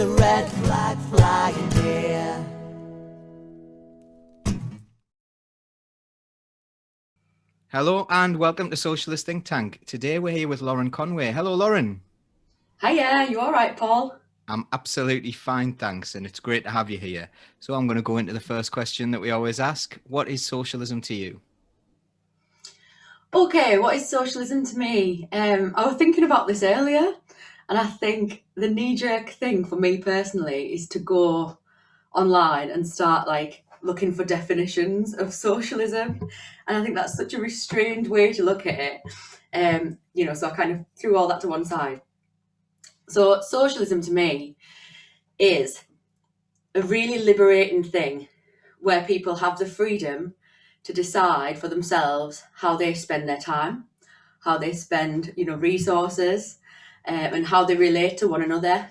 a red flag flying here. Hello and welcome to Socialist Think Tank. Today we're here with Lauren Conway. Hello, Lauren. Hiya, you all right, Paul? I'm absolutely fine, thanks, and it's great to have you here. So I'm going to go into the first question that we always ask. What is socialism to you? Okay, what is socialism to me? I was thinking about this earlier, and I think the knee-jerk thing for me personally is to go online and start looking for definitions of socialism, and I think that's such a restrained way to look at it. So I kind of threw all that to one side. So socialism to me is a really liberating thing where people have the freedom to decide for themselves how they spend their time, how they spend, resources, and how they relate to one another.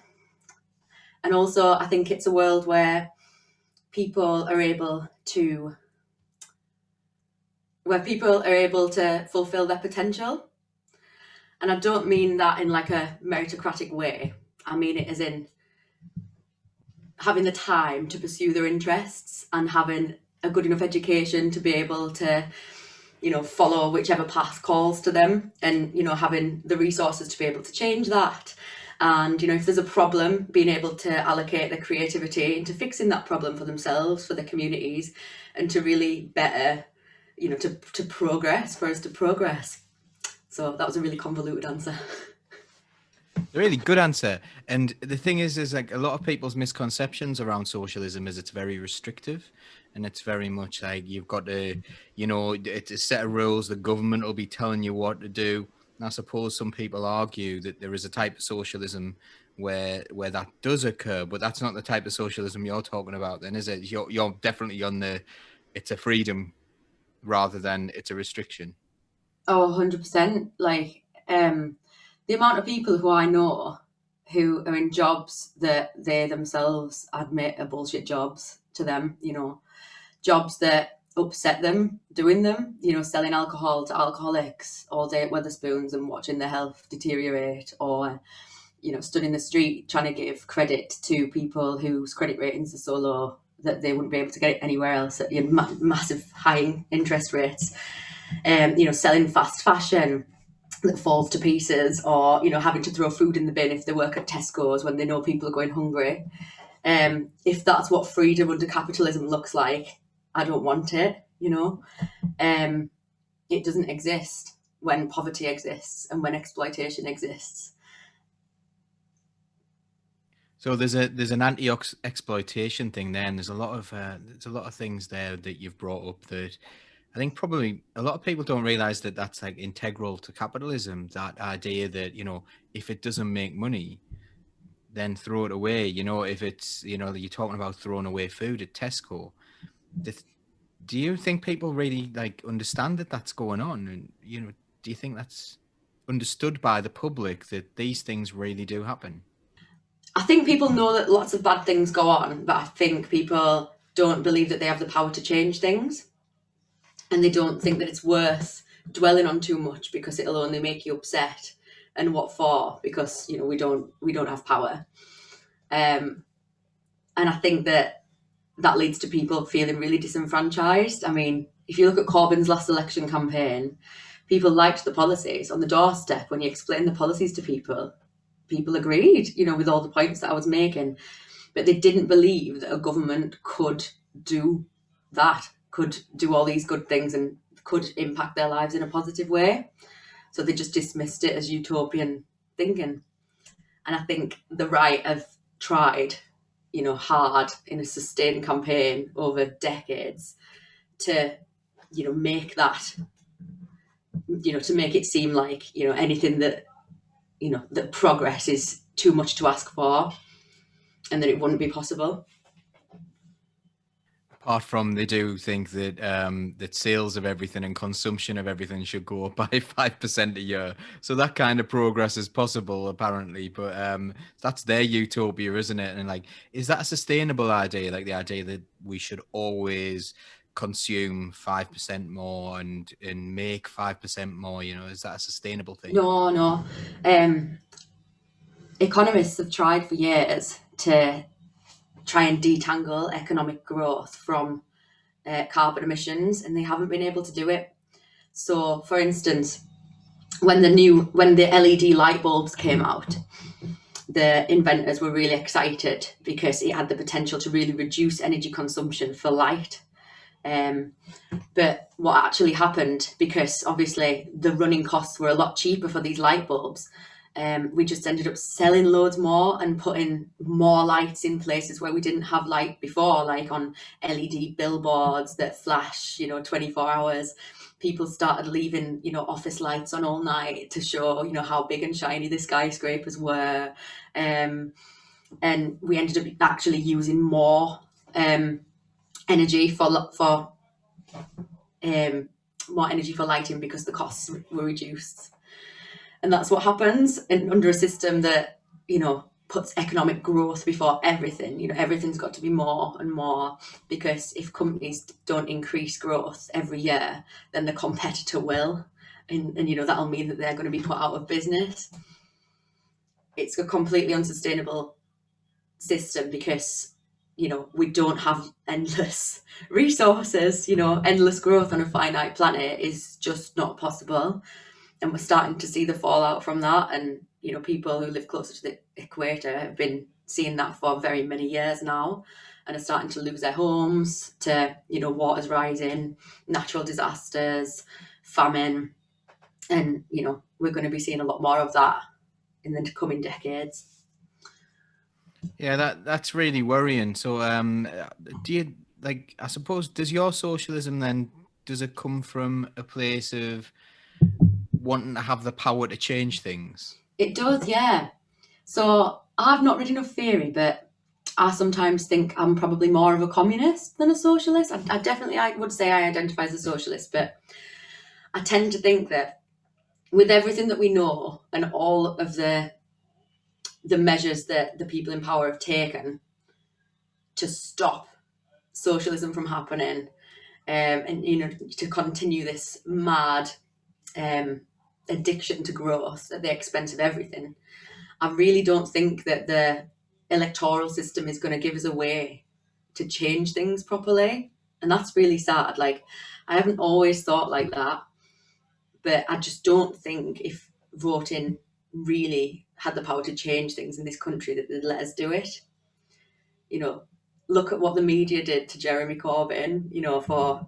And also, I think it's a world where people are able to fulfill their potential. And I don't mean that in like a meritocratic way. I mean it as in having the time to pursue their interests and having a good enough education to be able to, follow whichever path calls to them, and, having the resources to be able to change that. And, if there's a problem, being able to allocate their creativity into fixing that problem for themselves, for their communities, and to really better, to progress, for us to progress. So that was a really convoluted answer. A really good answer. And the thing is like a lot of people's misconceptions around socialism is it's very restrictive, and it's very much like you've got to, it's a set of rules. The government will be telling you what to do. And I suppose some people argue that there is a type of socialism where that does occur, but that's not the type of socialism you're talking about then, is it? You're definitely on it's a freedom rather than it's a restriction. Oh, 100%. The amount of people who I know who are in jobs that they themselves admit are bullshit jobs to them, jobs that upset them doing them, selling alcohol to alcoholics all day at Weatherspoons and watching their health deteriorate, or, stood in the street trying to give credit to people whose credit ratings are so low that they wouldn't be able to get it anywhere else at massive high interest rates, selling fast fashion that falls to pieces, or having to throw food in the bin if they work at Tesco's when they know people are going hungry. If that's what freedom under capitalism looks like, I don't want it. It doesn't exist when poverty exists and when exploitation exists. So there's an anti-exploitation thing there, and there's a lot of things there that you've brought up that I think probably a lot of people don't realize that that's like integral to capitalism. That idea that if it doesn't make money, then throw it away. If it's you're talking about throwing away food at Tesco. Do you think people really understand that that's going on? And do you think that's understood by the public that these things really do happen? I think people know that lots of bad things go on, but I think people don't believe that they have the power to change things. And they don't think that it's worth dwelling on too much because it'll only make you upset. And what for? Because we don't have power. And I think that leads to people feeling really disenfranchised. I mean, if you look at Corbyn's last election campaign, people liked the policies on the doorstep. When you explain the policies to people agreed, with all the points that I was making, but they didn't believe that a government could do that, could do all these good things and could impact their lives in a positive way. So they just dismissed it as utopian thinking. And I think the right have tried, hard in a sustained campaign over decades to, make that, to make it seem like, anything that, that progress is too much to ask for and that it wouldn't be possible. Apart from they do think that that sales of everything and consumption of everything should go up by 5% a year. So that kind of progress is possible, apparently. But that's their utopia, isn't it? And is that a sustainable idea? Like the idea that we should always consume 5% more and make 5% more, is that a sustainable thing? No. Economists have tried for years to try and detangle economic growth from carbon emissions, and they haven't been able to do it. So, for instance, when the LED light bulbs came out, the inventors were really excited because it had the potential to really reduce energy consumption for light. But what actually happened, because obviously the running costs were a lot cheaper for these light bulbs, we just ended up selling loads more and putting more lights in places where we didn't have light before, like on LED billboards that flash, 24 hours. People started leaving, office lights on all night to show, how big and shiny the skyscrapers were. And we ended up actually using more energy for lighting because the costs were reduced. And that's what happens under a system that, puts economic growth before everything. Everything's got to be more and more, because if companies don't increase growth every year, then the competitor will. And that'll mean that they're going to be put out of business. It's a completely unsustainable system because, we don't have endless resources. Endless growth on a finite planet is just not possible. And we're starting to see the fallout from that. And, people who live closer to the equator have been seeing that for very many years now, and are starting to lose their homes to, waters rising, natural disasters, famine. And, we're going to be seeing a lot more of that in the coming decades. Yeah, that's really worrying. So, do you, I suppose, does your socialism then, does it come from a place of wanting to have the power to change things? It does, yeah. So I've not read enough theory, but I sometimes think I'm probably more of a communist than a socialist. I would say I identify as a socialist, but I tend to think that with everything that we know and all of the measures that the people in power have taken to stop socialism from happening, and to continue this mad addiction to growth at the expense of everything, I really don't think that the electoral system is going to give us a way to change things properly. And that's really sad. I haven't always thought like that, but I just don't think if voting really had the power to change things in this country that they'd let us do it. Look at what the media did to Jeremy Corbyn, for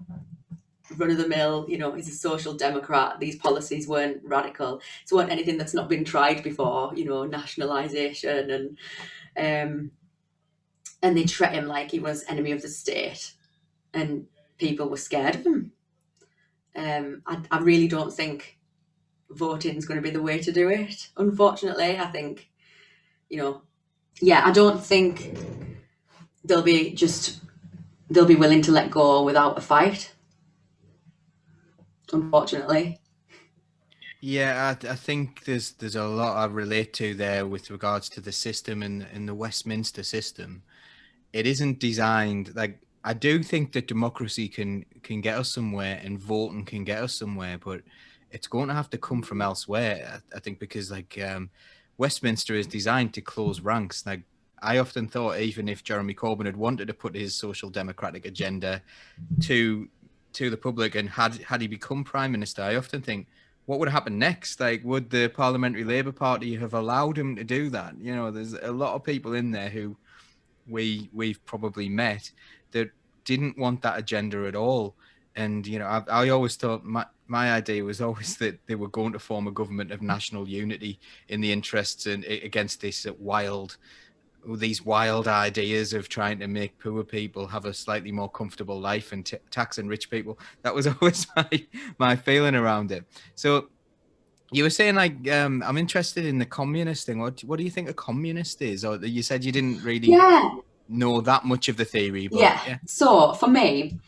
run-of-the-mill, he's a social democrat. These policies weren't radical. It weren't anything that's not been tried before, nationalisation, and they treat him like he was enemy of the state, and people were scared of him. I really don't think voting is going to be the way to do it. Unfortunately, I think, I don't think they'll be willing to let go without a fight. Unfortunately. Yeah, I think there's a lot I relate to there with regards to the system and the Westminster system. It isn't designed I do think that democracy can get us somewhere and voting can get us somewhere, but it's going to have to come from elsewhere. I think because Westminster is designed to close ranks. I often thought even if Jeremy Corbyn had wanted to put his social democratic agenda to the public, and had he become prime minister, I often think, what would happen next? Would the Parliamentary Labour Party have allowed him to do that? There's a lot of people in there who we've probably met that didn't want that agenda at all. And, I always thought my idea was always that they were going to form a government of national unity in the interests and against these wild ideas of trying to make poor people have a slightly more comfortable life and taxing rich people. That was always my feeling around it. So you were saying I'm interested in the communist thing. What do you think a communist is? Or you said you didn't really know that much of the theory. But, yeah. So for me,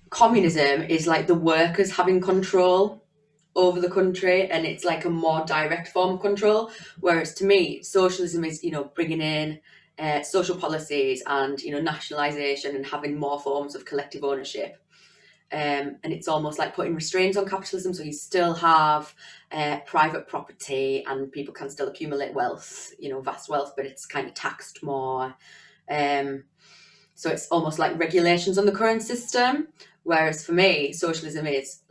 communism is like the workers having control over the country, and it's like a more direct form of control. Whereas to me, socialism is, bringing in social policies and, nationalisation and having more forms of collective ownership. and it's almost like putting restraints on capitalism. So you still have private property, and people can still accumulate wealth, vast wealth, but it's kind of taxed more. So it's almost like regulations on the current system. Whereas for me, socialism is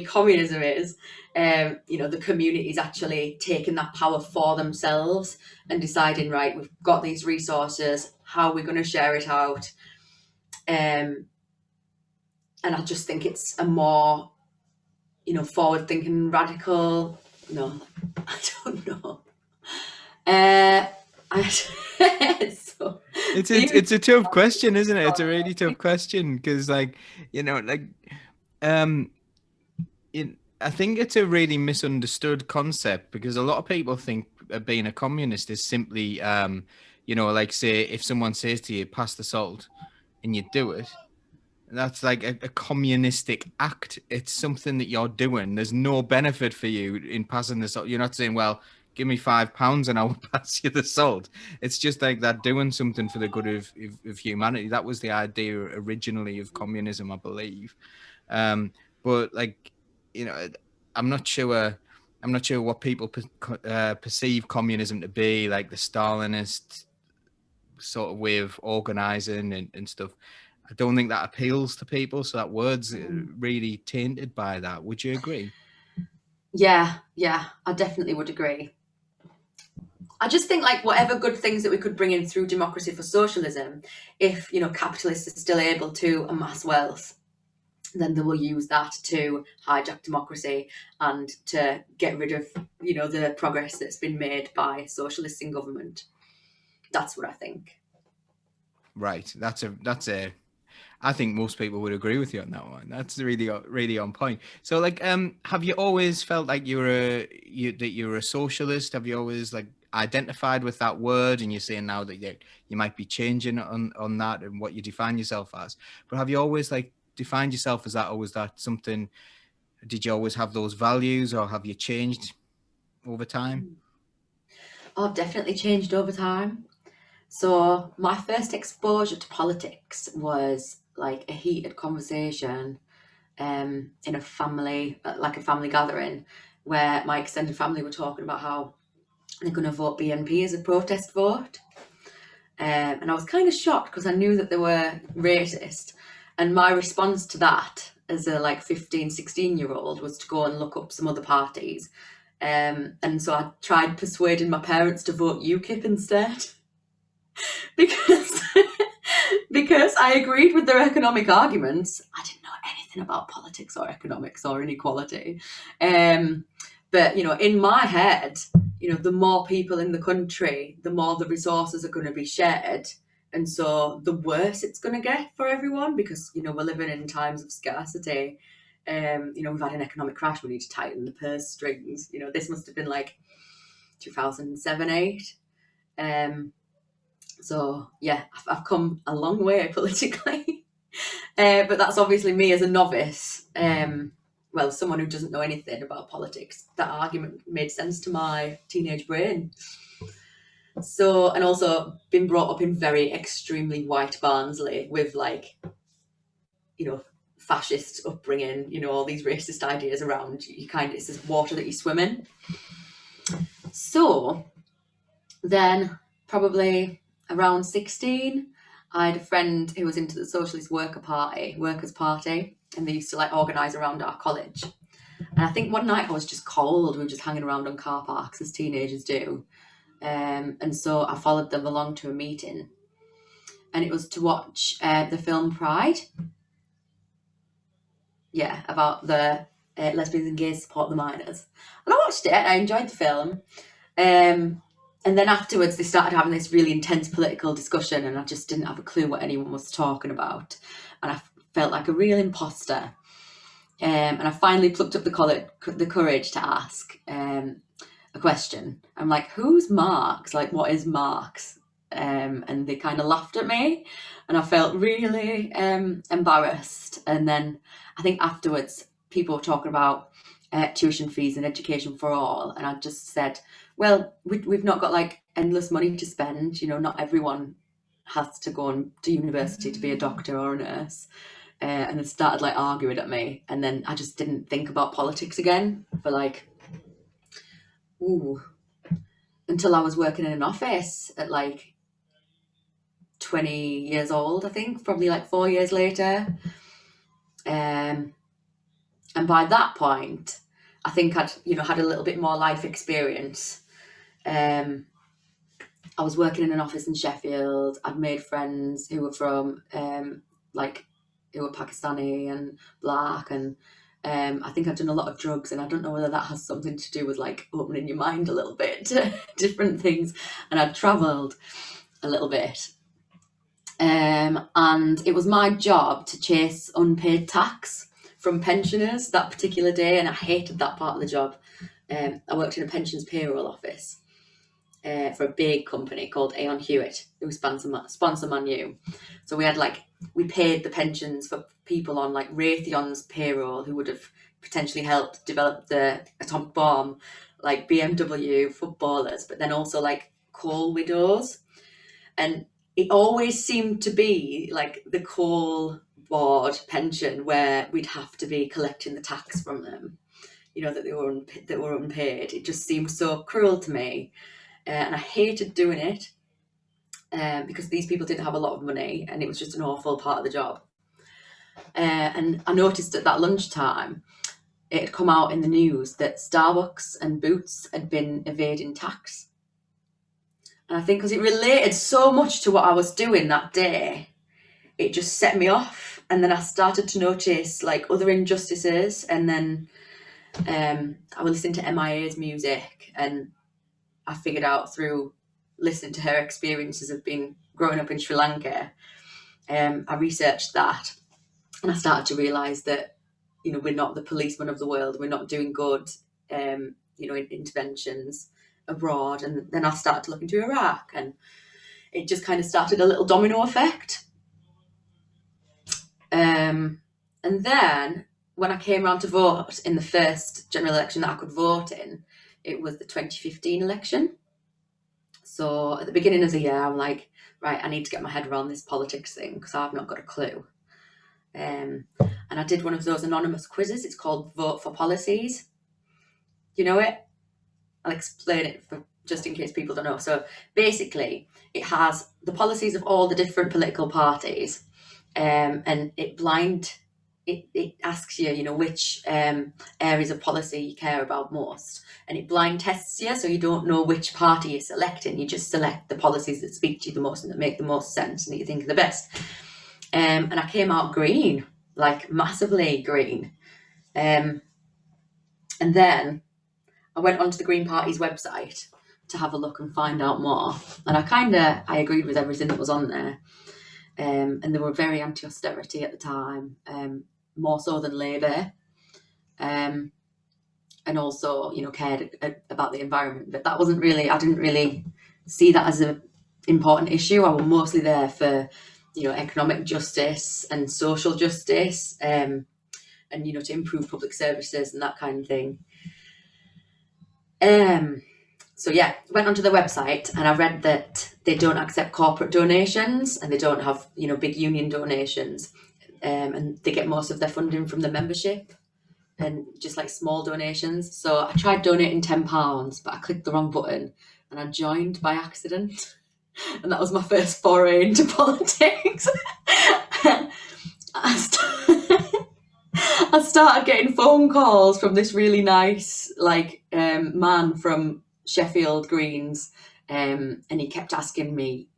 communism is, the community's actually taking that power for themselves and deciding, right, we've got these resources, how are we going to share it out? And I just think it's a more, forward-thinking, radical. No, I don't know. It's a tough question, isn't it? It's a really tough question because, I think it's a really misunderstood concept, because a lot of people think being a communist is simply, say if someone says to you, pass the salt, and you do it, that's like a communistic act. It's something that you're doing. There's no benefit for you in passing the salt. You're not saying, well, give me £5 and I will pass you the salt. It's just like that, doing something for the good of humanity. That was the idea originally of communism, I believe. But I'm not sure what people perceive communism to be, like the Stalinist sort of way of organizing and stuff. I don't think that appeals to people, so that word's really tainted by that. Would you agree? Yeah, I definitely would agree. I just think, like, whatever good things that we could bring in through democracy for socialism, if, capitalists are still able to amass wealth, then they will use that to hijack democracy and to get rid of, the progress that's been made by socialists in government. That's what I think. Right. That's a I think most people would agree with you on that one. That's really, really on point. So, have you always felt like you were a socialist? Have you always identified with that word? And you're saying now that you might be changing on that and what you define yourself as. But have you always defined yourself as that, or was that something? Did you always have those values, or have you changed over time? Oh, I've definitely changed over time. So my first exposure to politics was like a heated conversation in a family gathering, where my extended family were talking about how they're going to vote BNP as a protest vote. And I was kind of shocked because I knew that they were racist. And my response to that as a 15, 16-year-old was to go and look up some other parties. And so I tried persuading my parents to vote UKIP instead. because I agreed with their economic arguments. I didn't know anything about politics or economics or inequality. But, in my head, the more people in the country, the more the resources are going to be shared. And so the worse it's going to get for everyone, because, we're living in times of scarcity. We've had an economic crash. We need to tighten the purse strings. This must have been 2007, 8. So yeah, I've come a long way politically, but that's obviously me as a novice. Someone who doesn't know anything about politics. That argument made sense to my teenage brain. So, and also been brought up in very extremely white Barnsley with fascist upbringing, all these racist ideas around. It's this water that you swim in. So then probably around 16, I had a friend who was into the Socialist Workers' Party, and they used to organise around our college. And I think one night I was just cold. We were just hanging around on car parks as teenagers do. And so I followed them along to a meeting, and it was to watch the film Pride. Yeah, about the lesbians and gays support the miners. And I watched it, and I enjoyed the film. And then afterwards, they started having this really intense political discussion, and I just didn't have a clue what anyone was talking about. And I felt like a real imposter. And I finally plucked up the courage to ask a question. I'm like, who's Marx? What is Marx? And they kind of laughed at me, and I felt really embarrassed. And then I think afterwards, people were talking about tuition fees and education for all. And I just said, well, we've not got endless money to spend. Not everyone has to go on to university to be a doctor or a nurse. and they started like arguing at me, and then I just didn't think about politics again for like, until I was working in an office at like 20 years old, I think, probably like 4 years later. And by that point, I think I'd, had a little bit more life experience. I was working in an office in Sheffield. I'd made friends who were from who were Pakistani and black, and I think I'd done a lot of drugs, and I don't know whether that has something to do with like opening your mind a little bit to different things. And I'd travelled a little bit. And it was my job to chase unpaid tax from pensioners that particular day, and I hated that part of the job. I worked in a pensions payroll office for a big company called Aon Hewitt, who sponsor Man U. So we paid the pensions for people on like Raytheon's payroll who would have potentially helped develop the atomic bomb, like BMW footballers, but then also like coal widows. And it always seemed to be like the coal board pension where we'd have to be collecting the tax from them, that they were unpaid. It just seemed so cruel to me. And I hated doing it because these people didn't have a lot of money, and it was just an awful part of the job. And I noticed at that lunchtime, it had come out in the news that Starbucks and Boots had been evading tax. And I think because it related so much to what I was doing that day, it just set me off. And then I started to notice like other injustices. And then I would listen to MIA's music, and I figured out through listening to her experiences of growing up in Sri Lanka. I researched that, and I started to realise that, we're not the policemen of the world. We're not doing good, interventions abroad. And then I started to look into Iraq, and it just kind of started a little domino effect. And then when I came around to vote in the first general election that I could vote in, it was the 2015 election. So at the beginning of the year, I'm like, right, I need to get my head around this politics thing because I've not got a clue. And I did one of those anonymous quizzes. It's called Vote for Policies. You know it? I'll explain it just in case people don't know. So basically, it has the policies of all the different political parties, and it asks you, which areas of policy you care about most, and it blind tests you, so you don't know which party you're selecting. You just select the policies that speak to you the most and that make the most sense and that you think are the best. And I came out green, like massively green. And then I went onto the Green Party's website to have a look and find out more. And I agreed with everything that was on there. And they were very anti-austerity at the time, more so than Labour. And also, cared about the environment. But that wasn't really, I didn't really see that as an important issue. I was mostly there for, economic justice and social justice, and, to improve public services and that kind of thing. So yeah, went onto their website and I read that they don't accept corporate donations and they don't have, big union donations, and they get most of their funding from the membership and just like small donations. So I tried donating £10, but I clicked the wrong button and I joined by accident. And that was my first foray into politics. I started getting phone calls from this really nice man from Sheffield Greens, and he kept asking me,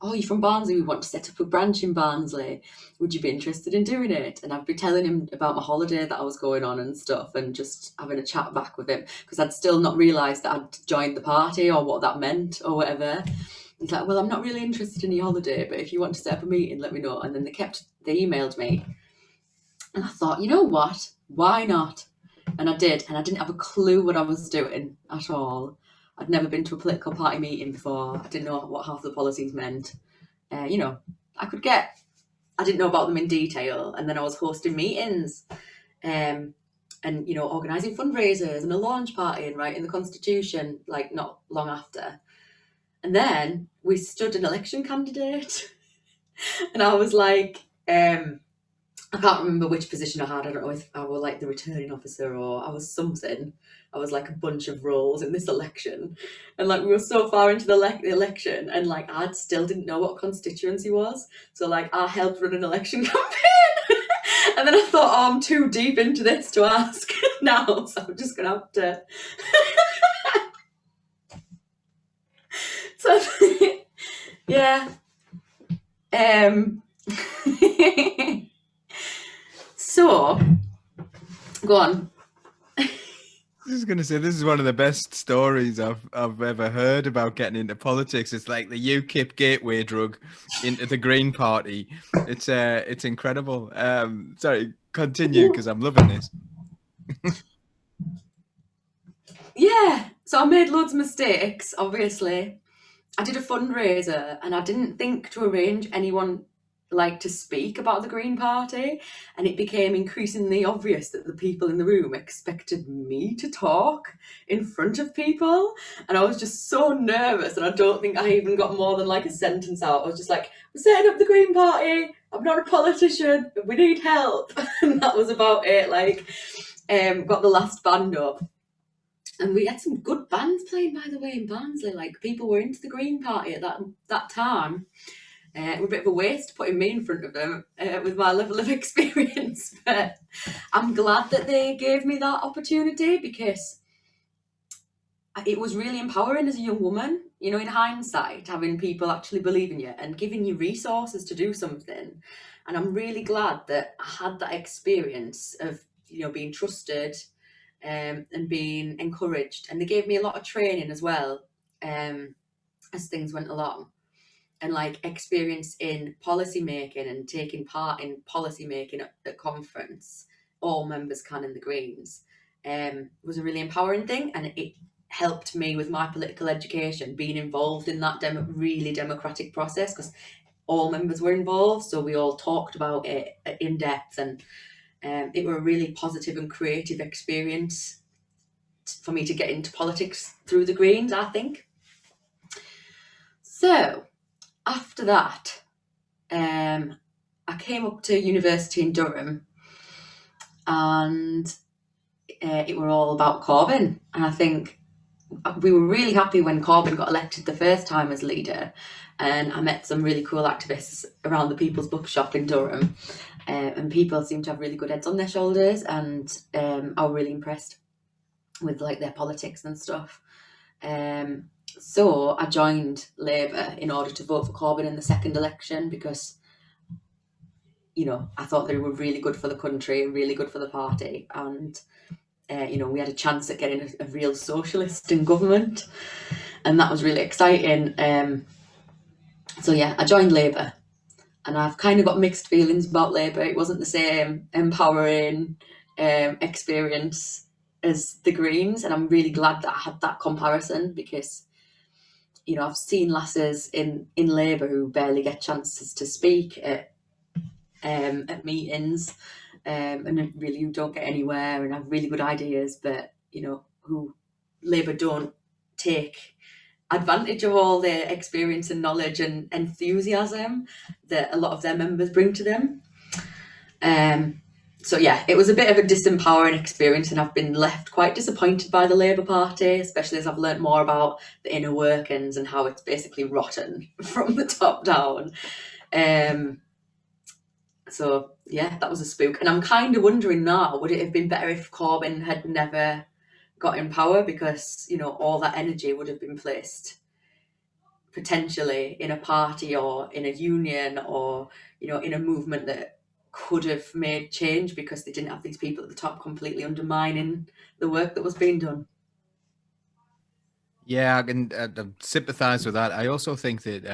oh, you're from Barnsley, we want to set up a branch in Barnsley, would you be interested in doing it? And I'd be telling him about my holiday that I was going on and stuff, and just having a chat back with him, because I'd still not realised that I'd joined the party or what that meant or whatever. He's like, well, I'm not really interested in your holiday, but if you want to set up a meeting, let me know. And then they emailed me. And I thought, you know what? Why not? And I did. And I didn't have a clue what I was doing at all. I'd never been to a political party meeting before. I didn't know what half the policies meant. I didn't know about them in detail. And then I was hosting meetings, and, organising fundraisers and a launch party and writing the Constitution, not long after. And then we stood an election candidate. And I was like, I I can't remember which position I had. I don't know if I was like the returning officer or I was something. I was like a bunch of roles in this election, and like we were so far into the election, and like I still didn't know what constituency was. So like I helped run an election campaign, and then I thought, oh, I'm too deep into this to ask now, so I'm just gonna have to. So yeah. So go on. I was going to say, this is one of the best stories I've ever heard about getting into politics. It's like the UKIP gateway drug into the Green Party. It's incredible. Sorry, continue, because I'm loving this. Yeah, so I made loads of mistakes, obviously. I did a fundraiser and I didn't think to arrange anyone like to speak about the Green Party, and it became increasingly obvious that the people in the room expected me to talk in front of people, and I was just so nervous, and I don't think I even got more than like a sentence out. I was just like, we're setting up the Green Party, I'm not a politician, we need help. And that was about it. Like got the last band up. And we had some good bands playing, by the way, in Barnsley. Like, people were into the Green Party at that time. It was a bit of a waste putting me in front of them with my level of experience. But I'm glad that they gave me that opportunity, because it was really empowering as a young woman, you know, in hindsight, having people actually believe in you and giving you resources to do something. And I'm really glad that I had that experience of, you know, being trusted and being encouraged. And they gave me a lot of training as well as things went along, and like experience in policy making and taking part in policy making at conference. All members can in the Greens was a really empowering thing, and it helped me with my political education, being involved in that really democratic process, because all members were involved, so we all talked about it in depth, and it were a really positive and creative experience for me to get into politics through the Greens, I think. So after that, I came up to university in Durham, and it were all about Corbyn. And I think we were really happy when Corbyn got elected the first time as leader, and I met some really cool activists around the People's Bookshop in Durham, and people seemed to have really good heads on their shoulders, and I was really impressed with like their politics and stuff. So I joined Labour in order to vote for Corbyn in the second election, because, you know, I thought they were really good for the country, really good for the party, and you know, we had a chance at getting a real socialist in government, and that was really exciting. So yeah, I joined Labour, and I've kind of got mixed feelings about Labour. It wasn't the same empowering experience as the Greens, and I'm really glad that I had that comparison, because, you know, I've seen lasses in Labour who barely get chances to speak at meetings, and really who don't get anywhere and have really good ideas, but, you know, who Labour don't take advantage of all the experience and knowledge and enthusiasm that a lot of their members bring to them. So yeah, it was a bit of a disempowering experience, and I've been left quite disappointed by the Labour Party, especially as I've learnt more about the inner workings and how it's basically rotten from the top down. So yeah, that was a spook. And I'm kind of wondering now, would it have been better if Corbyn had never got in power, because, you know, all that energy would have been placed potentially in a party or in a union or, you know, in a movement that could have made change, because they didn't have these people at the top completely undermining the work that was being done. Yeah, I can sympathise with that. I also think that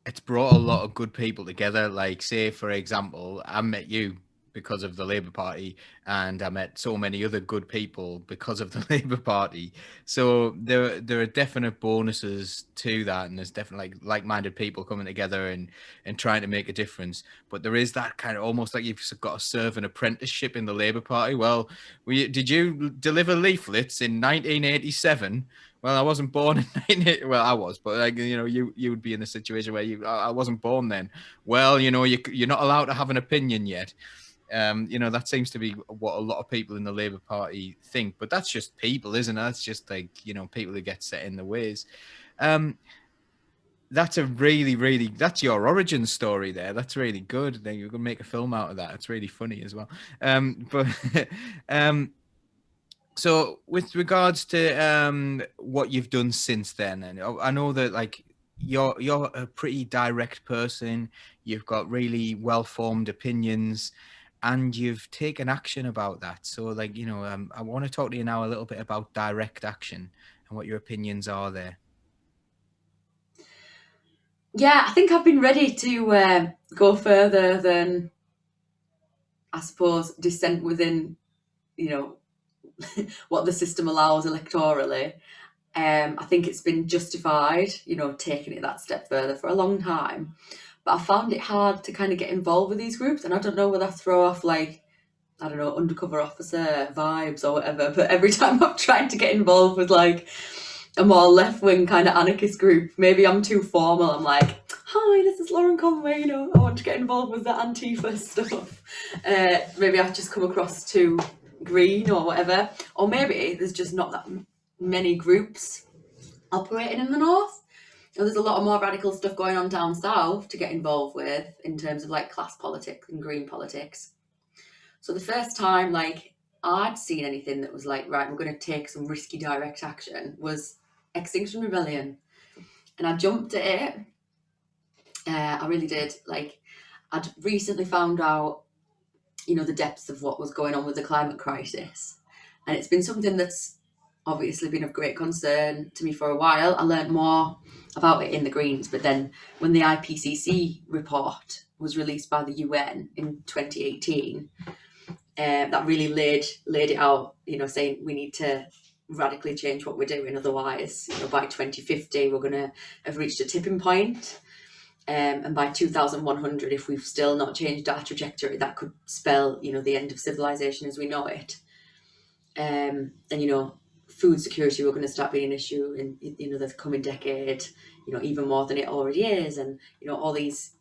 it's brought a lot of good people together. Like, say, for example, I met you because of the Labour Party, and I met so many other good people because of the Labour Party. So there are definite bonuses to that, and there's definitely like-minded people coming together and trying to make a difference. But there is that kind of almost like you've got to serve an apprenticeship in the Labour Party. Well, did you deliver leaflets in 1987? Well, I wasn't born in 1980. Well, I was, but like, you know, you would be in a situation where I wasn't born then. Well, you know, you're not allowed to have an opinion yet. You know, that seems to be what a lot of people in the Labour Party think, but that's just people, isn't it? That's just like, you know, people who get set in the ways. That's a really, that's your origin story there. That's really good. Then you're going to make a film out of that. It's really funny as well. So with regards to what you've done since then, and I know that like you're a pretty direct person. You've got really well-formed opinions, and you've taken action about that. So like, you know, I want to talk to you now a little bit about direct action and what your opinions are there. Yeah, I think I've been ready to go further than, I suppose, dissent within, you know, what the system allows electorally. I think it's been justified, you know, taking it that step further for a long time. But I found it hard to kind of get involved with these groups, and I don't know whether I throw off like, I don't know, undercover officer vibes or whatever, but every time I've tried to get involved with like a more left-wing kind of anarchist group, maybe I'm too formal. I'm like, hi, this is Lauren Conway, you know, I want to get involved with the Antifa stuff. Maybe I've just come across too green or whatever. Or maybe there's just not that many groups operating in the north. And there's a lot of more radical stuff going on down south to get involved with in terms of like class politics and green politics. So the first time like I'd seen anything that was like, right, we're going to take some risky direct action was Extinction Rebellion. And I jumped at it. I really did. Like, I'd recently found out, you know, the depths of what was going on with the climate crisis. And it's been something that's obviously been of great concern to me for a while. I learned more about it in the Greens, but then when the IPCC report was released by the UN in 2018, that really laid it out, you know, saying we need to radically change what we're doing. Otherwise, you know, by 2050, we're going to have reached a tipping point. And by 2100, if we've still not changed our trajectory, that could spell, you know, the end of civilization as we know it. And, you know, food security, we're going to start being an issue in, you know, the coming decade, you know, even more than it already is. And, you know, all these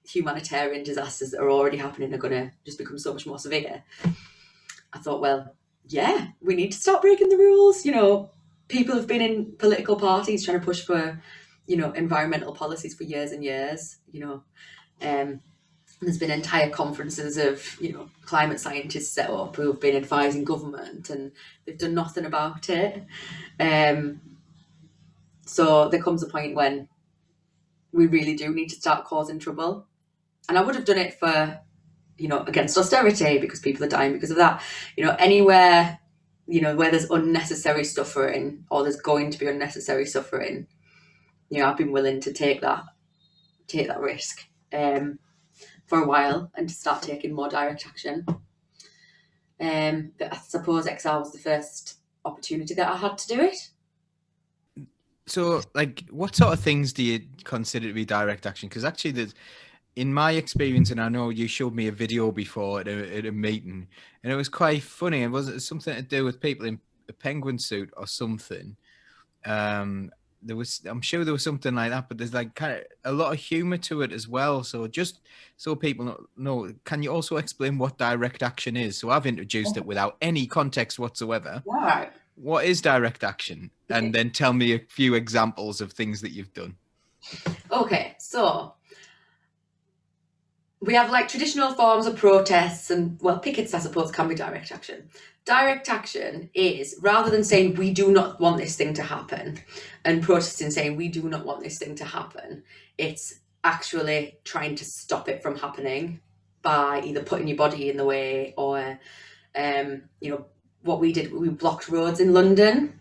humanitarian disasters that are already happening are going to just become so much more severe. I thought, well, yeah, we need to start breaking the rules. You know, people have been in political parties trying to push for, you know, environmental policies for years and years, you know. There's been entire conferences of, you know, climate scientists set up who have been advising government, and they've done nothing about it. So there comes a point when we really do need to start causing trouble. And I would have done it for, you know, against austerity because people are dying because of that. You know, anywhere, you know, where there's unnecessary suffering or there's going to be unnecessary suffering, you know, I've been willing to take that risk for a while and to start taking more direct action. But I suppose XR was the first opportunity that I had to do it. So, like, what sort of things do you consider to be direct action? Because actually, there's, in my experience, and I know you showed me a video before at a meeting, and it was quite funny. It was something to do with people in a penguin suit or something. There was, I'm sure there was something like that, but there's like kind of a lot of humor to it as well. So just so people know, can you also explain what direct action is? So I've introduced it without any context whatsoever. Right. What is direct action? And then tell me a few examples of things that you've done. Okay, so we have like traditional forms of protests and, well, pickets, I suppose, can be direct action. Direct action is, rather than saying we do not want this thing to happen and protesting saying we do not want this thing to happen, it's actually trying to stop it from happening by either putting your body in the way or, you know, what we did, we blocked roads in London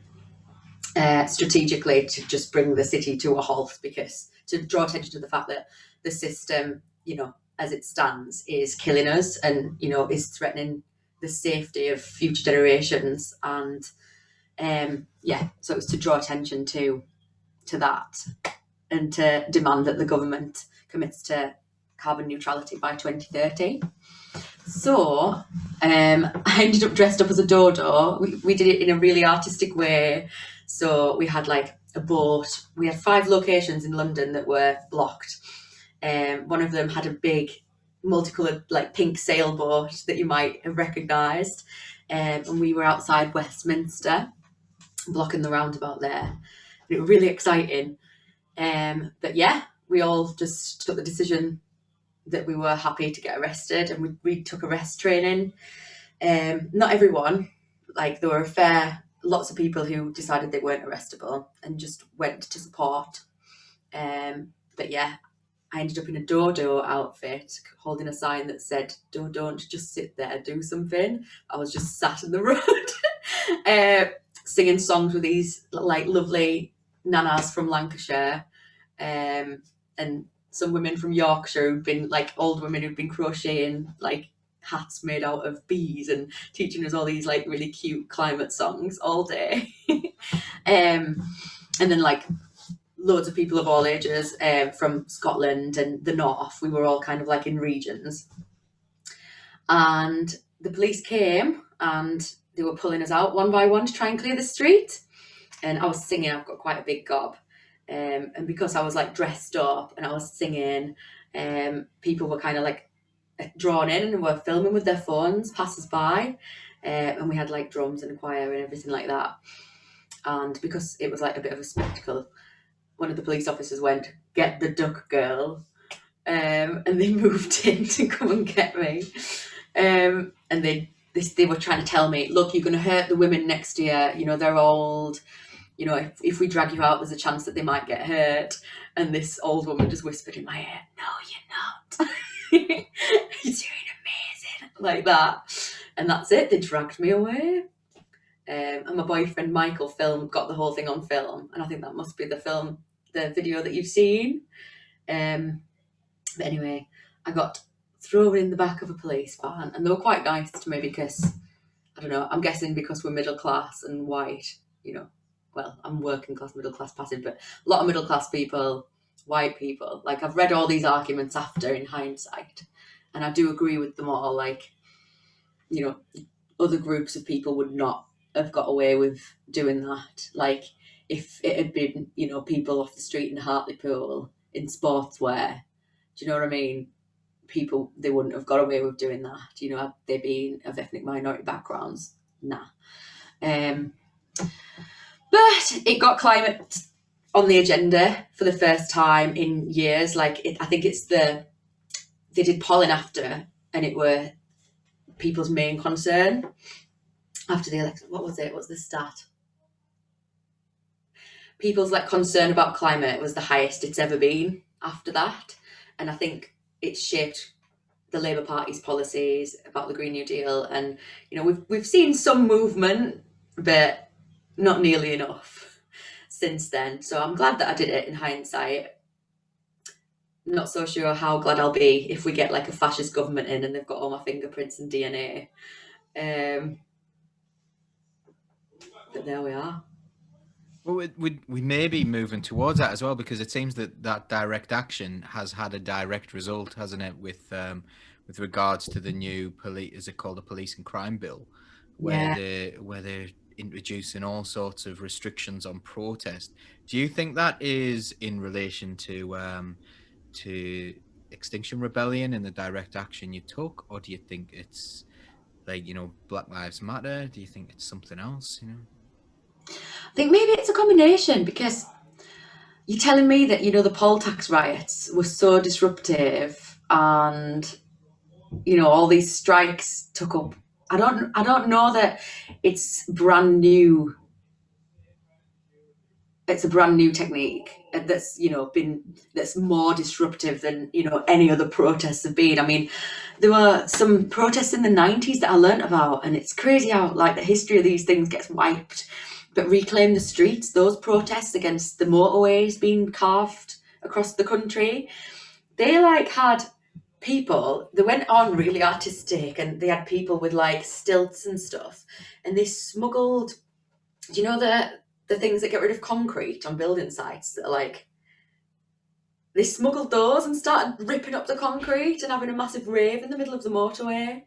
strategically to just bring the city to a halt, because to draw attention to the fact that the system, you know, as it stands is killing us, and is threatening the safety of future generations. And so it was to draw attention to that, and to demand that the government commits to carbon neutrality by 2030. So I ended up dressed up as a dodo. We did it in a really artistic way. So we had like a boat. We had 5 locations in London that were blocked. One of them had a big multicoloured like pink sailboat that you might have recognised. And we were outside Westminster, blocking the roundabout there. It was really exciting. But yeah, we all just took the decision that we were happy to get arrested, and we took arrest training. Not everyone, like there were lots of people who decided they weren't arrestable and just went to support. But yeah, I ended up in a dodo outfit, holding a sign that said, don't just sit there, do something. I was just sat in the road, singing songs with these like lovely nanas from Lancashire, and some women from Yorkshire who'd been like old women who'd been crocheting like hats made out of bees and teaching us all these like really cute climate songs all day. And then like loads of people of all ages from Scotland and the north. We were all kind of like in regions. And the police came and they were pulling us out one by one to try and clear the street. And I was singing, I've got quite a big gob. And because I was like dressed up and I was singing, people were kind of like drawn in and were filming with their phones, passers by. And we had like drums and a choir and everything like that. And because it was like a bit of a spectacle, one of the police officers went, "Get the duck girl." And they moved in to come and get me. And they were trying to tell me, "Look, you're going to hurt the women next to you. They're old. If we drag you out, there's a chance that they might get hurt." And this old woman just whispered in my ear, "No, you're not. You're doing amazing," like that. And that's it. They dragged me away. And my boyfriend Michael got the whole thing on film, and I think that must be the video that you've seen. But anyway, I got thrown in the back of a police van, and they were quite nice to me because, I don't know, I'm guessing because we're middle class and white, well, I'm working class, middle class passive, but a lot of middle class people, white people, like I've read all these arguments after in hindsight, and I do agree with them all. Like, other groups of people would not have got away with doing that. Like if it had been, people off the street in Hartlepool in sportswear, do you know what I mean? People, they wouldn't have got away with doing that. Had they been of ethnic minority backgrounds, nah. But it got climate on the agenda for the first time in years. Like I think they did polling after, and it were people's main concern after the election. What was it? What's the stat? People's concern about climate was the highest it's ever been after that. And I think it's shaped the Labour Party's policies about the Green New Deal. And, we've seen some movement, but not nearly enough since then. So I'm glad that I did it in hindsight. Not so sure how glad I'll be if we get a fascist government in and they've got all my fingerprints and DNA. But there we are. Well, we may be moving towards that as well, because it seems that direct action has had a direct result, hasn't it, with regards to the new is it called the Police and Crime Bill, where they're introducing all sorts of restrictions on protest. Do you think that is in relation to Extinction Rebellion and the direct action you took, or do you think it's Black Lives Matter? Do you think it's something else? I think maybe it's a combination, because you're telling me that the poll tax riots were so disruptive, and all these strikes took up. I don't know that it's brand new. It's a brand new technique that's that's more disruptive than any other protests have been. I mean, there were some protests in the 90s that I learnt about, and it's crazy how the history of these things gets wiped. But Reclaim the Streets, those protests against the motorways being carved across the country, they had people, they went on really artistic, and they had people with like stilts and stuff, and they smuggled, do you know the things that get rid of concrete on building sites that are like, they smuggled those and started ripping up the concrete and having a massive rave in the middle of the motorway.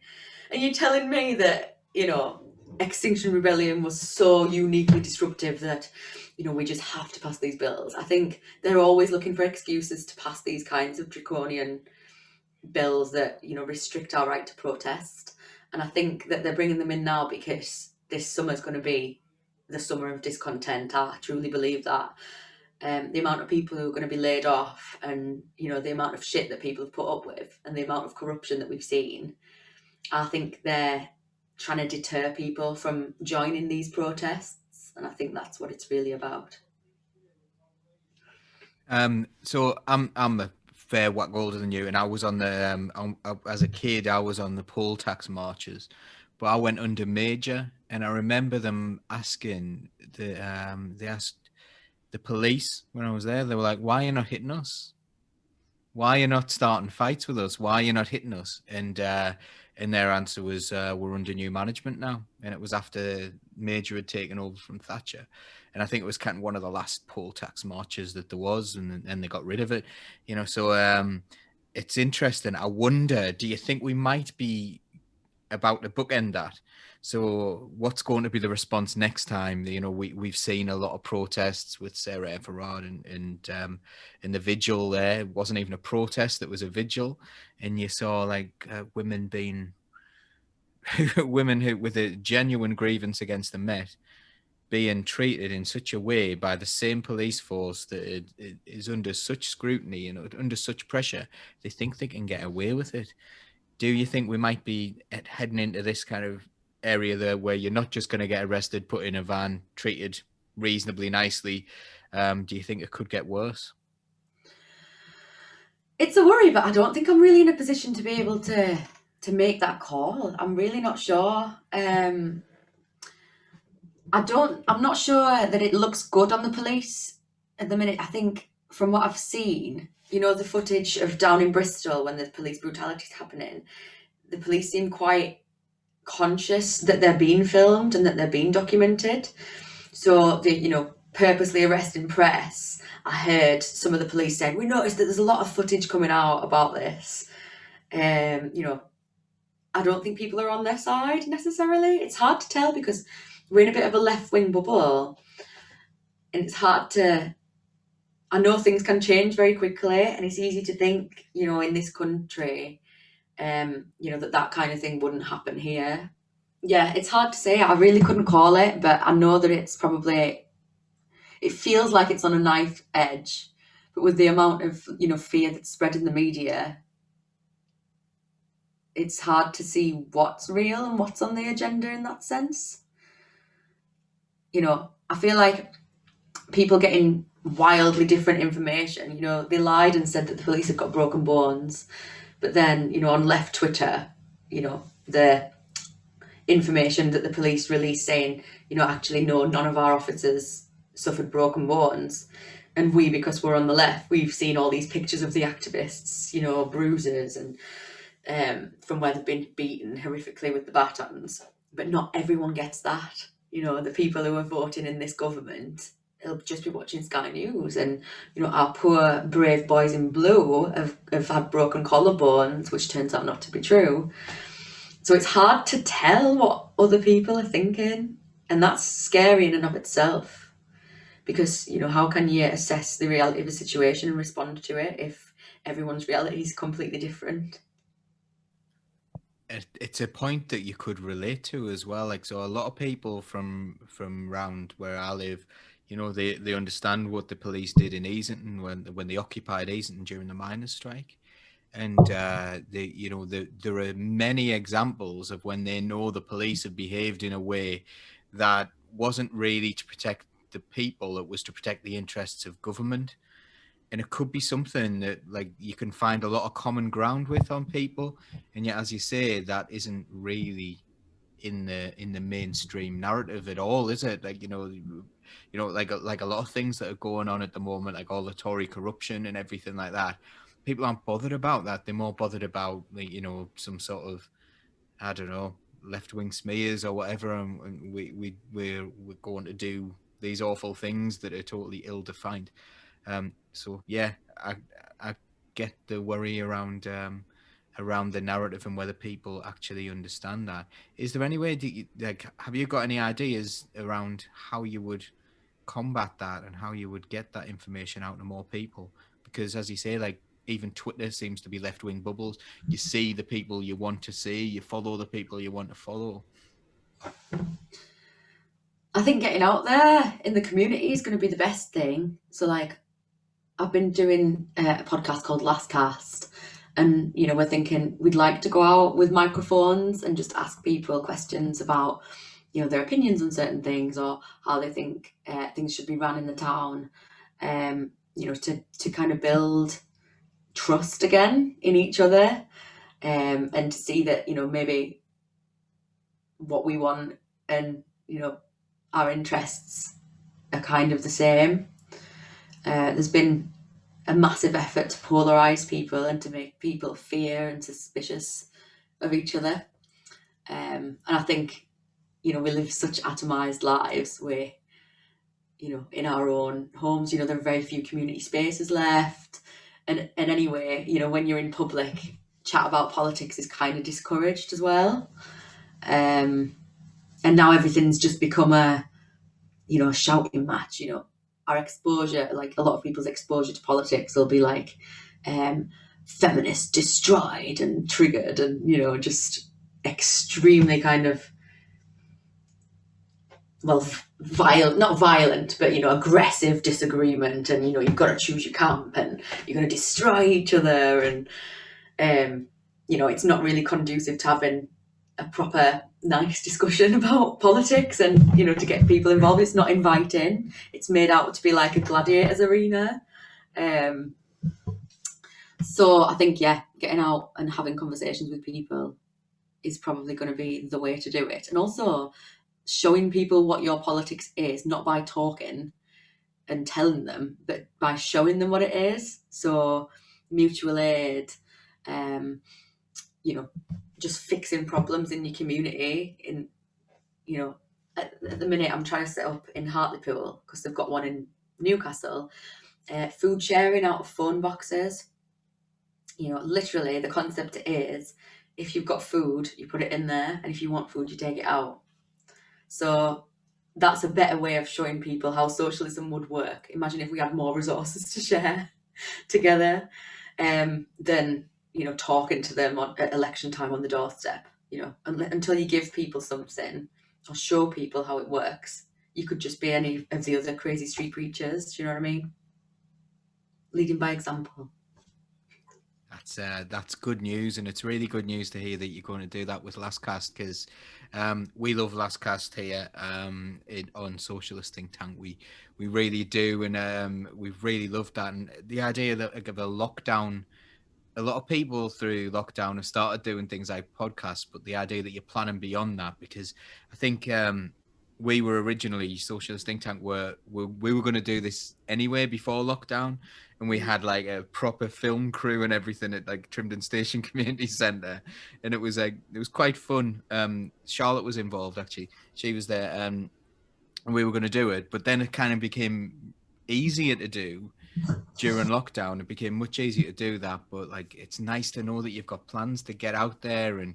And you're telling me that, you know, Extinction Rebellion was so uniquely disruptive that, you know, we just have to pass these bills. I think they're always looking for excuses to pass these kinds of draconian bills that, you know, restrict our right to protest. And I think that they're bringing them in now because this summer's going to be the summer of discontent. I truly believe that. The amount of people who are going to be laid off, and, you know, the amount of shit that people have put up with, and the amount of corruption that we've seen, I think they're trying to deter people from joining these protests, and I think that's what it's really about. So I'm a fair whack older than you, and I was on the as a kid I was on the poll tax marches, but I went under Major, and I remember them asking they asked the police when I was there. They were like, "Why are you not hitting us? Why are you not starting fights with us? Why are you not hitting us?" And their answer was, "We're under new management now." And it was after Major had taken over from Thatcher. And I think it was kind of one of the last poll tax marches that there was, and they got rid of it. You know, so it's interesting. I wonder, do you think we might be about to bookend that? So what's going to be the response next time? You know, we've seen a lot of protests with Sarah Everard, and the vigil there. It wasn't even a protest, it was a vigil. And you saw like women being women who with a genuine grievance against the Met being treated in such a way by the same police force that it is under such scrutiny and under such pressure. They think they can get away with it. Do you think we might be heading into this kind of area there where you're not just going to get arrested, put in a van, treated reasonably nicely? Do you think it could get worse? It's a worry, but I don't think I'm really in a position to be able to make that call. I'm really not sure. I'm not sure that it looks good on the police at the minute. I think from what I've seen, you know, the footage of down in Bristol when the police brutality is happening, the police seem quite conscious that they're being filmed and that they're being documented. So they, you know, purposely arresting press. I heard some of the police saying, "We noticed that there's a lot of footage coming out about this." You know, I don't think people are on their side necessarily. It's hard to tell because we're in a bit of a left-wing bubble, and it's hard to, I know things can change very quickly, and it's easy to think, you know, in this country, you know, that kind of thing wouldn't happen here. Yeah, it's hard to say. I really couldn't call it, but I know that it's probably, it feels like it's on a knife edge, but with the amount of, you know, fear that's spread in the media, it's hard to see what's real and what's on the agenda in that sense. You know, I feel like people getting wildly different information. You know, they lied and said that the police had got broken bones, but then, you know, on left Twitter, you know, the information that the police released saying, you know, actually no, none of our officers suffered broken bones. And we, because we're on the left, we've seen all these pictures of the activists, you know, bruises and from where they've been beaten horrifically with the batons. But not everyone gets that. You know, the people who are voting in this government, they'll just be watching Sky News, and, you know, our poor brave boys in blue have had broken collarbones, which turns out not to be true. So it's hard to tell what other people are thinking, and that's scary in and of itself, because, you know, how can you assess the reality of a situation and respond to it if everyone's reality is completely different? It's a point that you could relate to as well. Like, so a lot of people from around where I live, you know, they understand what the police did in Easington when they occupied Easington during the miners' strike. And you know, there are many examples of when they know the police have behaved in a way that wasn't really to protect the people, it was to protect the interests of government. And it could be something that, like, you can find a lot of common ground with on people, and yet, as you say, that isn't really in the mainstream narrative at all, is it? Like, you know, like a lot of things that are going on at the moment, like all the Tory corruption and everything like that. people aren't bothered about that. They're more bothered about, like, some sort of, I don't know, left-wing smears or whatever, and we're going to do these awful things that are totally ill-defined. So yeah, I get the worry around the narrative and whether people actually understand that. Is there any way have you got any ideas around how you would combat that and how you would get that information out to more people? Because as you say, like, even Twitter seems to be left-wing bubbles. You see the people you want to see, you follow the people you want to follow. I think getting out there in the community is going to be the best thing. So, like, I've been doing a podcast called Last Cast, and we're thinking we'd like to go out with microphones and just ask people questions about their opinions on certain things, or how they think things should be run in the town, to kind of build trust again in each other, and to see that maybe what we want and our interests are kind of the same. There's been a massive effort to polarize people and to make people fear and suspicious of each other, and I think we live such atomized lives where in our own homes there are very few community spaces left, and anyway when you're in public, chat about politics is kind of discouraged as well, and now everything's just become a shouting match. Our exposure, like a lot of people's exposure to politics, will be like feminists destroyed and triggered, and just extremely kind of, well, not violent, but aggressive disagreement, and you've got to choose your camp, and you're going to destroy each other, and it's not really conducive to having a proper nice discussion about politics, and to get people involved. It's not inviting. It's made out to be like a gladiators arena. So I think getting out and having conversations with people is probably going to be the way to do it, and also showing people what your politics is, not by talking and telling them, but by showing them what it is. So mutual aid, just fixing problems in your community. At the minute I'm trying to set up in Hartlepool, because they've got one in Newcastle, food sharing out of phone boxes. Literally the concept is, if you've got food, you put it in there, and if you want food, you take it out. So that's a better way of showing people how socialism would work. Imagine if we had more resources to share together, than talking to them at election time on the doorstep. Until you give people something or show people how it works, you could just be any of the other crazy street preachers. Do you know what I mean? Leading by example. That's good news, and it's really good news to hear that you're going to do that with Lastcast, because we love Lastcast here on Socialist Think Tank. We really do, and we've really loved that. And the idea that of a lockdown, a lot of people through lockdown have started doing things like podcasts, but the idea that you're planning beyond that, because I think we were originally, Socialist Think Tank we were going to do this anyway before lockdown, and we had like a proper film crew and everything at like Trimden Station Community Centre, and it was quite fun. Charlotte was involved, actually. She was there, and we were going to do it, but then it kind of became easier to do during lockdown. It became much easier to do that, but like, it's nice to know that you've got plans to get out there and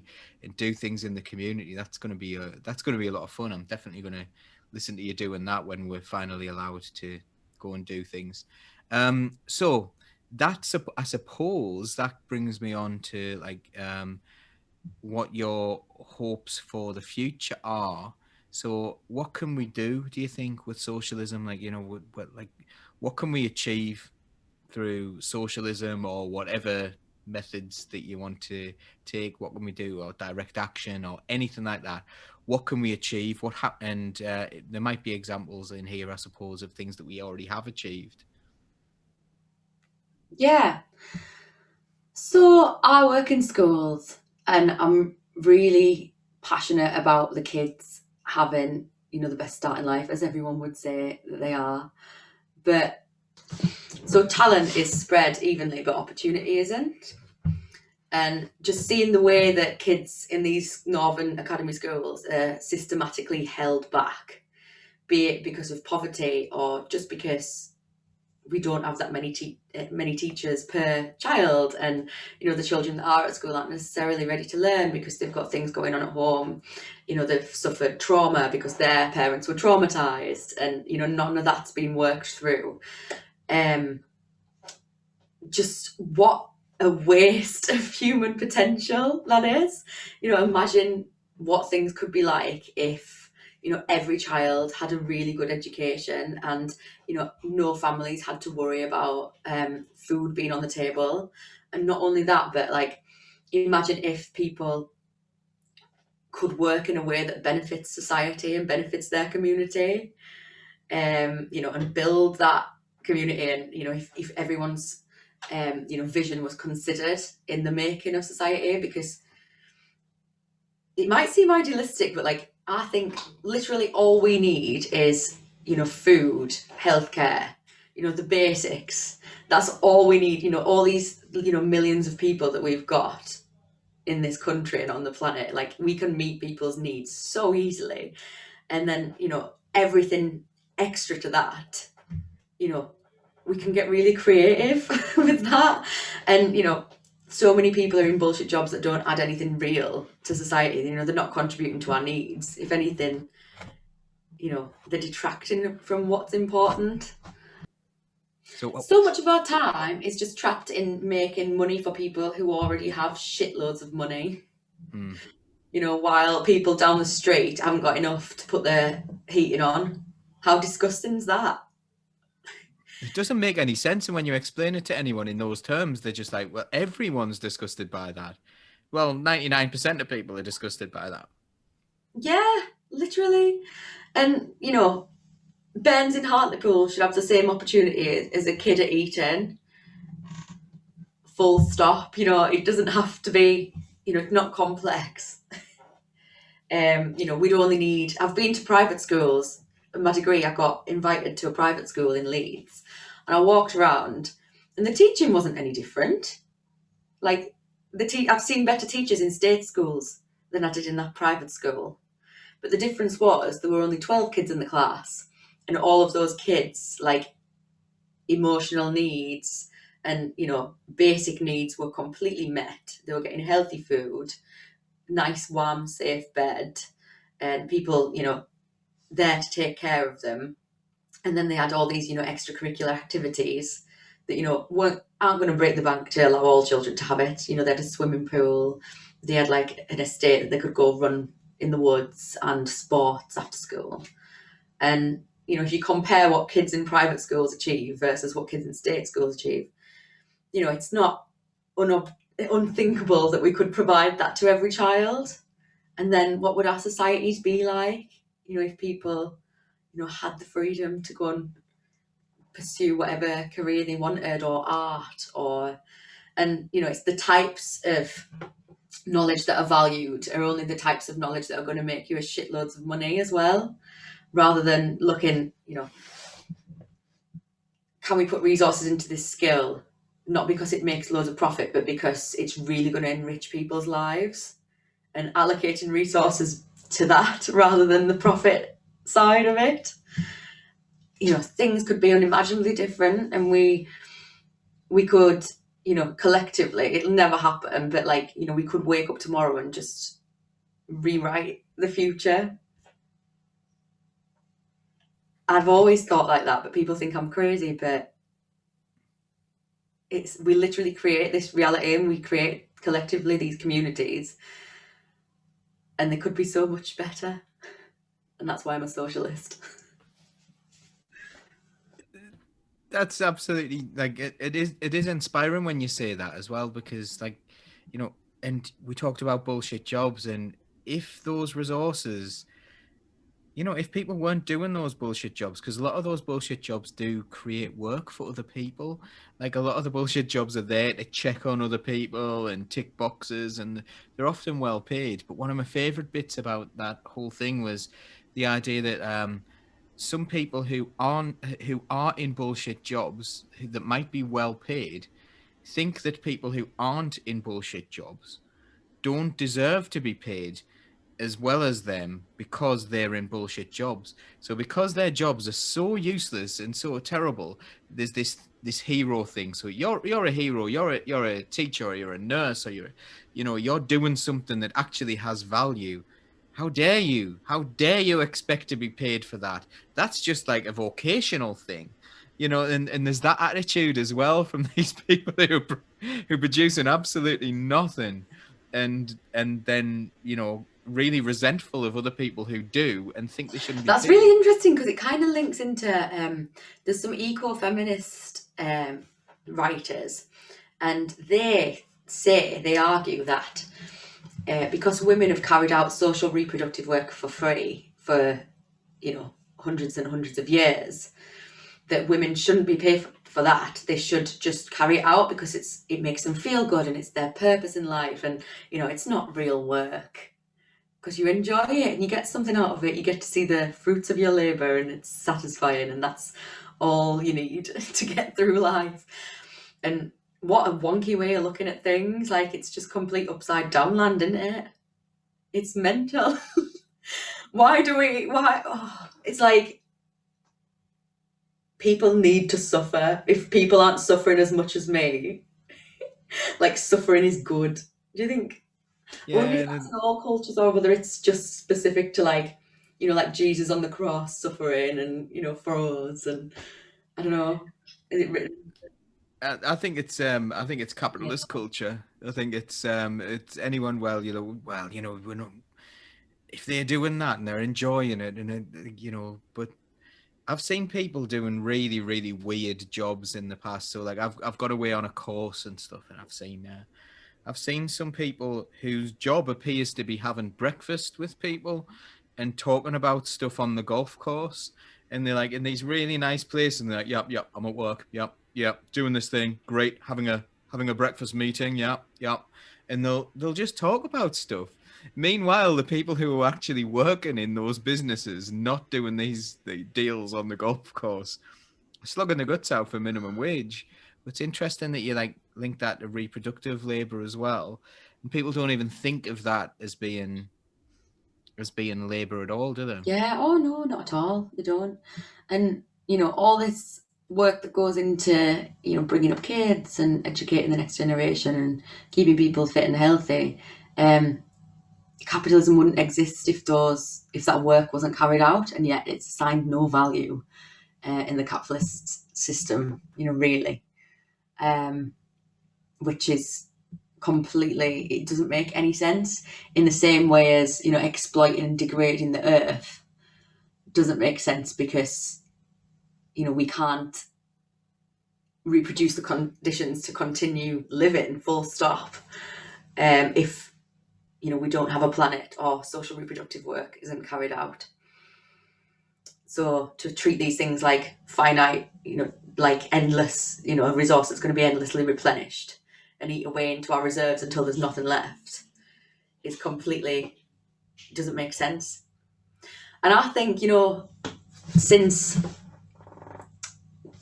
do things in the community. That's going to be a lot of fun. I'm definitely going to listen to you doing that when we're finally allowed to go and do things. So that's, I suppose that brings me on to like what your hopes for the future are. So what can we do you think, with socialism? Like, what can we achieve through socialism, or whatever methods that you want to take? What can we do, or direct action, or anything like that? What can we achieve? And there might be examples in here, I suppose, of things that we already have achieved. Yeah. So I work in schools, and I'm really passionate about the kids having, the best start in life, as everyone would say that they are. But So talent is spread evenly, but opportunity isn't. And just seeing the way that kids in these northern academy schools are systematically held back, be it because of poverty or just because we don't have that many teachers per child, and the children that are at school aren't necessarily ready to learn because they've got things going on at home. They've suffered trauma because their parents were traumatized, and none of that's been worked through. Just what a waste of human potential that is. Imagine what things could be like if every child had a really good education, and no families had to worry about food being on the table. And not only that, but like, imagine if people could work in a way that benefits society and benefits their community, and build that community. And if everyone's vision was considered in the making of society, because it might seem idealistic, but like, I think literally all we need is food, healthcare, the basics. That's all we need. All these millions of people that we've got in this country and on the planet, like, we can meet people's needs so easily. And then everything extra to that, we can get really creative with that. And so many people are in bullshit jobs that don't add anything real to society. They're not contributing to our needs. If anything, they're detracting from what's important. So much of our time is just trapped in making money for people who already have shitloads of money. While people down the street haven't got enough to put their heating on. How disgusting is that? It doesn't make any sense. And when you explain it to anyone in those terms, they're just like, well, everyone's disgusted by that. Well, 99% of people are disgusted by that. Yeah, literally. And, Burns in Hartlepool should have the same opportunity as a kid at Eton. Full stop. It doesn't have to be, it's not complex. We'd only need... I've been to private schools. In my degree, I got invited to a private school in Leeds, and I walked around, and the teaching wasn't any different. Like, I've seen better teachers in state schools than I did in that private school. But the difference was there were only 12 kids in the class, and all of those kids, like, emotional needs and basic needs were completely met. They were getting healthy food, nice, warm, safe bed, and people there to take care of them. And then they had all these extracurricular activities that aren't going to break the bank to allow all children to have it. They had a swimming pool, they had like an estate that they could go run in the woods, and sports after school. And if you compare what kids in private schools achieve versus what kids in state schools achieve, it's not unthinkable that we could provide that to every child. And then what would our societies be like, if people, had the freedom to go and pursue whatever career they wanted, or art, and it's the types of knowledge that are valued are only the types of knowledge that are going to make you a shitloads of money as well, rather than looking, can we put resources into this skill, not because it makes loads of profit, but because it's really going to enrich people's lives, and allocating resources to that rather than the profit side of it. Things could be unimaginably different, and we could, collectively, it'll never happen, but like, we could wake up tomorrow and just rewrite the future. I've always thought like that, but people think I'm crazy, but we literally create this reality, and we create collectively these communities, and they could be so much better. And that's why I'm a socialist. That's absolutely, like, it is inspiring when you say that as well, because like, and we talked about bullshit jobs, and if those resources, if people weren't doing those bullshit jobs, because a lot of those bullshit jobs do create work for other people. Like, a lot of the bullshit jobs are there to check on other people and tick boxes, and they're often well paid. But one of my favorite bits about that whole thing was the idea that some people who are in bullshit jobs that might be well paid think that people who aren't in bullshit jobs don't deserve to be paid as well as them because they're in bullshit jobs. So because their jobs are so useless and so terrible, there's this hero thing. So you're a hero, you're a teacher, or you're a nurse, or you're doing something that actually has value. How dare you? How dare you expect to be paid for that? That's just like a vocational thing. And there's that attitude as well from these people who producing absolutely nothing, and then really resentful of other people who do and think they shouldn't be That's paid. really interesting because it kind of links into there's some eco-feminist writers, and they argue that because women have carried out social reproductive work for free for hundreds and hundreds of years, that women shouldn't be paid for that. They should just carry it out because it makes them feel good and it's their purpose in life, and it's not real work because you enjoy it and you get something out of it. You get to see the fruits of your labor and it's satisfying, and that's all you need to get through life. And what a wonky way of looking at things. Like, it's just complete upside down land, isn't it? It's mental. It's like people need to suffer. If people aren't suffering as much as me, like, suffering is good. Do you think? I wonder if that's in all cultures, or whether it's just specific to like Jesus on the cross suffering and for us, and I don't know. Is it written? I think it's capitalist culture. I think it's anyone we're not, if they're doing that and they're enjoying it, and but I've seen people doing really, really weird jobs in the past. So like I've got away on a course and stuff, and I've seen some people whose job appears to be having breakfast with people and talking about stuff on the golf course. And they're like in these really nice places, and they're like, yep, I'm at work. Yep, doing this thing. Great. Having a breakfast meeting. Yep. And they'll just talk about stuff. Meanwhile, the people who are actually working in those businesses, not doing the deals on the golf course, are slugging the guts out for minimum wage. It's interesting that you link that to reproductive labor as well, and people don't even think of that as being labor at all, do they? Yeah. Oh no, not at all. They don't. And all this work that goes into bringing up kids and educating the next generation and keeping people fit and healthy. Capitalism wouldn't exist if that work wasn't carried out, and yet it's assigned no value in the capitalist system. Really. Which is completely, it doesn't make any sense, in the same way as exploiting and degrading the earth doesn't make sense, because we can't reproduce the conditions to continue living, full stop, if we don't have a planet or social reproductive work isn't carried out. So to treat these things like finite, like endless, a resource that's going to be endlessly replenished and eat away into our reserves until there's nothing left, is completely, doesn't make sense. And I think, since,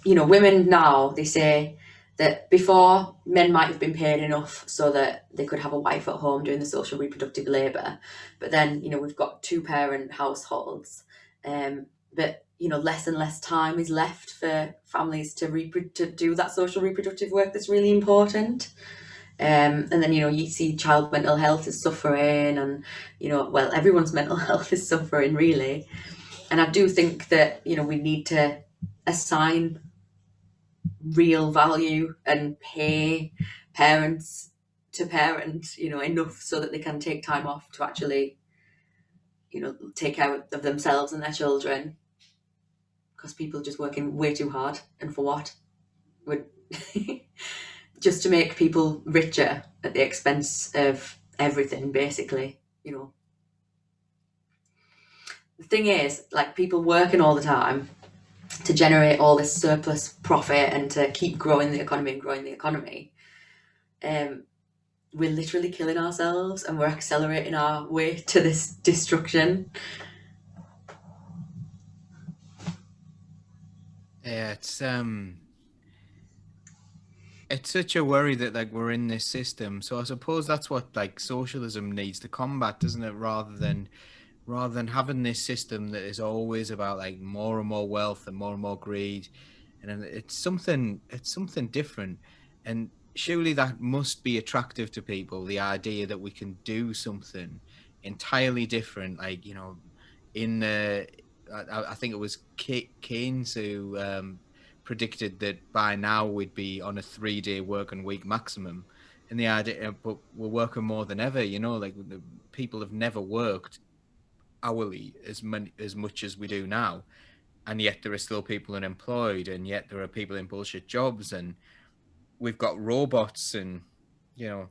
women now, they say that before, men might have been paid enough so that they could have a wife at home doing the social reproductive labour. But then, we've got 2-parent households. But less and less time is left for families to do that social reproductive work that's really important. And then you see child mental health is suffering, and everyone's mental health is suffering, really. And I do think that we need to assign real value and pay parents to parent enough so that they can take time off to actually take care of themselves and their children, because people are just working way too hard, and for what? Just to make people richer at the expense of everything, basically. The thing is, like, people working all the time to generate all this surplus profit and to keep growing the economy, we're literally killing ourselves, and we're accelerating our way to this destruction. Yeah, it's such a worry that like we're in this system. So I suppose that's what like socialism needs to combat, doesn't it? Rather than having this system that is always about like more and more wealth and more greed, and then it's something different. And surely that must be attractive to people, the idea that we can do something entirely different, like, in the I think it was Keynes who predicted that by now we'd be on a 3-day working week maximum. And the idea, but we're working more than ever, like the people have never worked hourly as much as we do now, and yet there are still people unemployed, and yet there are people in bullshit jobs, and we've got robots, and you know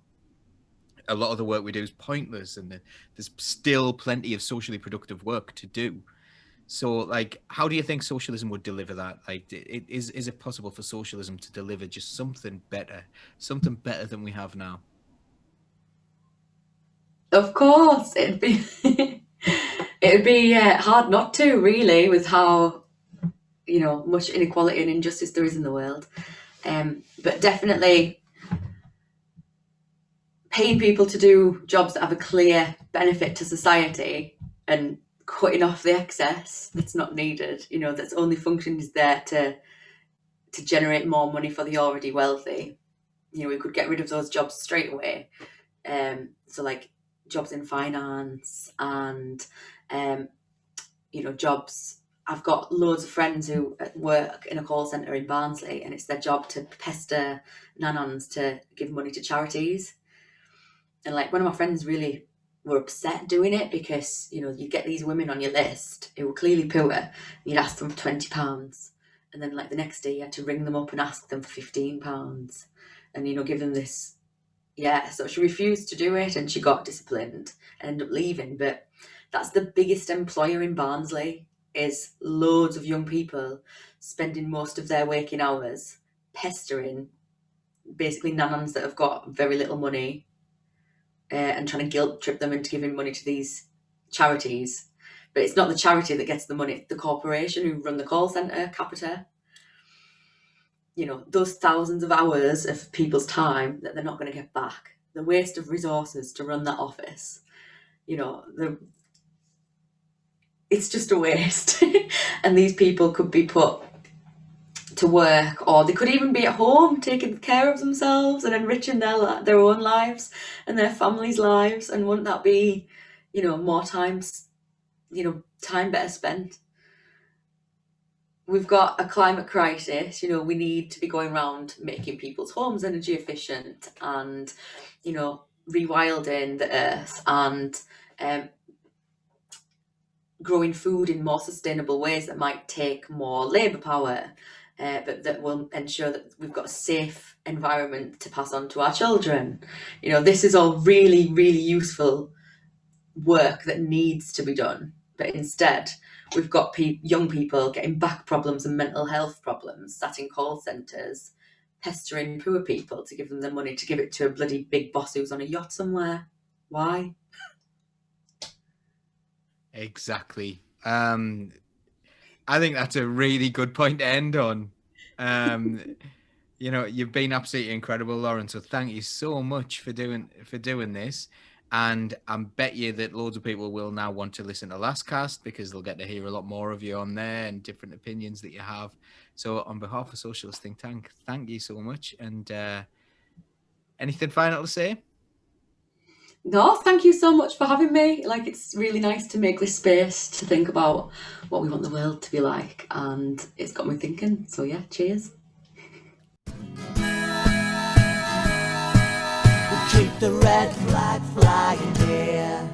a lot of the work we do is pointless, and there's still plenty of socially productive work to do. So like, how do you think socialism would deliver that? Like, is it possible for socialism to deliver just something better than we have now? Of course, it'd be it'd be hard not to, really, with how much inequality and injustice there is in the world. But definitely paying people to do jobs that have a clear benefit to society and cutting off the excess that's not needed, that's only function is there to generate more money for the already wealthy. We could get rid of those jobs straight away. So like jobs in finance and jobs. I've got loads of friends who work in a call centre in Barnsley, and it's their job to pester nanans to give money to charities. And like, one of my friends really were upset doing it because you get these women on your list who were clearly poor, and you'd ask them for £20, and then like the next day you had to ring them up and ask them for £15, and give them this. Yeah, so she refused to do it, and she got disciplined and ended up leaving. But that's the biggest employer in Barnsley, is loads of young people spending most of their waking hours pestering basically nanans that have got very little money, and trying to guilt trip them into giving money to these charities. But it's not the charity that gets the money, it's the corporation who run the call centre, Capita. Those thousands of hours of people's time that they're not going to get back, the waste of resources to run that office, it's just a waste. And these people could be put to work, or they could even be at home taking care of themselves and enriching their own lives and their families' lives. And wouldn't that be, more times, time better spent? We've got a climate crisis. We need to be going around making people's homes energy efficient and, rewilding the earth and growing food in more sustainable ways that might take more labour power, but that will ensure that we've got a safe environment to pass on to our children. This is all really, really useful work that needs to be done. But instead, we've got young people getting back problems and mental health problems, sat in call centres, pestering poor people to give them the money to give it to a bloody big boss who's on a yacht somewhere. Why? Exactly. I think that's a really good point to end on. You've been absolutely incredible, Lauren. So thank you so much for doing this. And I bet you that loads of people will now want to listen to Last Cast, because they'll get to hear a lot more of you on there and different opinions that you have. So on behalf of Socialist Think Tank, thank you so much. And anything final to say? No, thank you so much for having me. Like, it's really nice to make this space to think about what we want the world to be like, and it's got me thinking. So yeah, cheers. Keep the red flag flying here.